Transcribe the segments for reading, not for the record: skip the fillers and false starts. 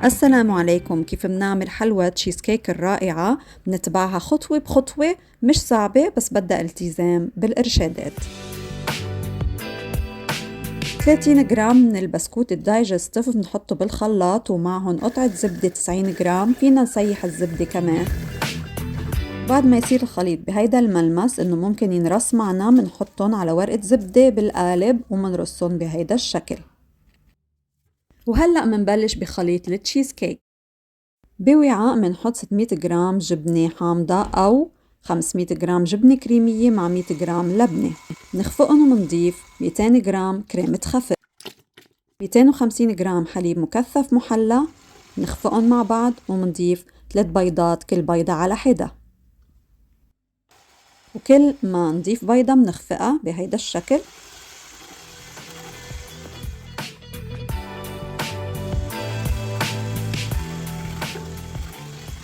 السلام عليكم. كيف بنعمل حلوى تشيز كيك الرائعة؟ بنتبعها خطوة بخطوة، مش صعبة بس بدها التزام بالإرشادات. 30 جرام من البسكوت الدايجستيف بنحطه بالخلاط ومعهم قطعة زبدة 90 جرام، فينا نسيح الزبدة كمان. بعد ما يصير الخليط بهيدا الملمس انه ممكن ينرص معنا، بنحطهم على ورقة زبدة بالقالب ومنرصهم بهيدا الشكل. وهلأ منبلش بخليط التشيز كيك. بوعاء منحط 600 جرام جبنة حامضة أو 500 جرام جبنة كريمية مع 100 جرام لبنة. نخفقهم ومنضيف 200 جرام كريمة خفق، 250 جرام حليب مكثف محلى. نخفقهم مع بعض ومنضيف 3 بيضات، كل بيضة على حدة. وكل ما نضيف بيضة منخفقها بهيدا الشكل.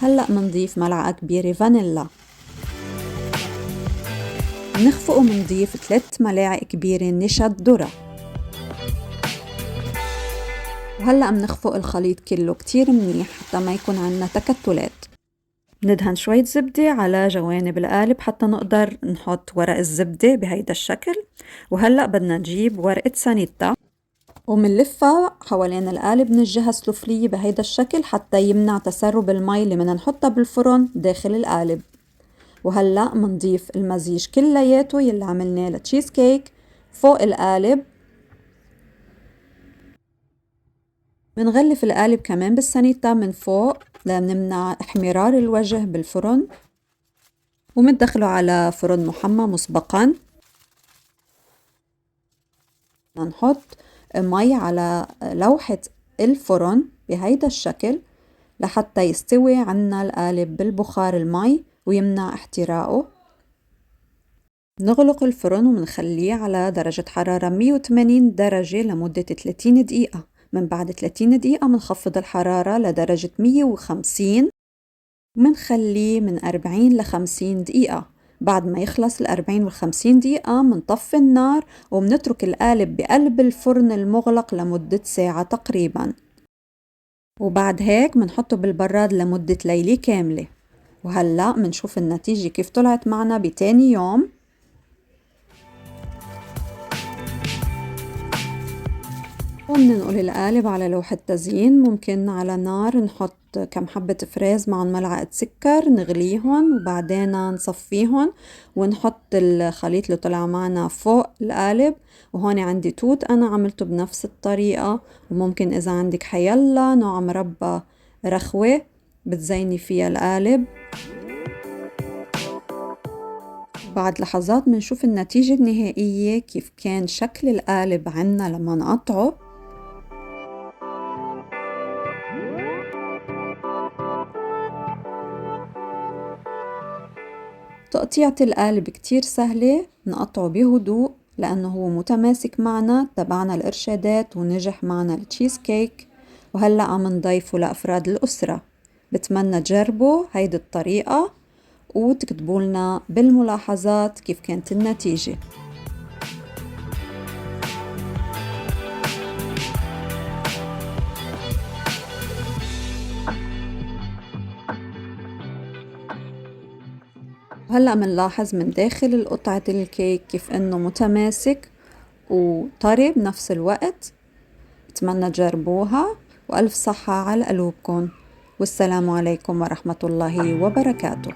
هلأ منضيف ملعقة كبيرة فانيلا. منخفق ومنضيف 3 ملاعق كبيرة نشا ذرة. وهلأ منخفق الخليط كله كتير منيح حتى ما يكون عنا تكتلات. ندهن شوية زبدة على جوانب القالب حتى نقدر نحط ورق الزبدة بهيدا الشكل. وهلأ بدنا نجيب ورقة سانيتا ومنلفها حوالين القالب من الجهة السفلية بهيدا الشكل حتى يمنع تسرب المي اللي بدنا نحطها بالفرن داخل القالب. وهلأ منضيف المزيج كلياته يلي عملناه لتشيز كيك فوق القالب. منغلف القالب كمان بالسانيتا من فوق لنمنع احمرار الوجه بالفرن. ومندخله على فرن محمى مسبقا. نحط مي على لوحة الفرن بهيدا الشكل لحتى يستوي عنا القالب بالبخار المي ويمنع احتراقه. نغلق الفرن ومنخليه على درجة حرارة 180 درجة لمدة 30 دقيقة. من بعد 30 دقيقة منخفض الحرارة لدرجة 150 ومنخليه من 40 ل50 دقيقة. بعد ما يخلص 40 و50 دقيقة منطفي النار ومنترك القالب بقلب الفرن المغلق لمدة ساعة تقريبا. وبعد هيك منحطه بالبراد لمدة ليلة كاملة. وهلأ منشوف النتيجة كيف طلعت معنا بتاني يوم. ومننقل القالب على لوحة تزيين، ممكن على نار نحط كم حبة فريز مع ملعقة سكر نغليهن وبعدين نصفيهن ونحط الخليط اللي طلع معنا فوق القالب. وهون عندي توت أنا عملته بنفس الطريقة. وممكن إذا عندك حيلا نوع مربى رخوة بتزيني فيها القالب. بعد لحظات منشوف النتيجة النهائية كيف كان شكل القالب عنا لما نقطعه. تقطيعة القالب كتير سهلة، نقطعه بهدوء لأنه هو متماسك معنا، تبعنا الإرشادات ونجح معنا التشيز كيك. وهلأ عم نضيفه لأفراد الأسرة. بتمنى تجربوا هيدي الطريقة وتكتبوا لنا بالملاحظات كيف كانت النتيجة. وهلأ منلاحظ من داخل القطعة الكيك كيف انه متماسك وطري بنفس الوقت. بتمنى تجربوها وألف صحة على قلوبكم. والسلام عليكم ورحمة الله وبركاته.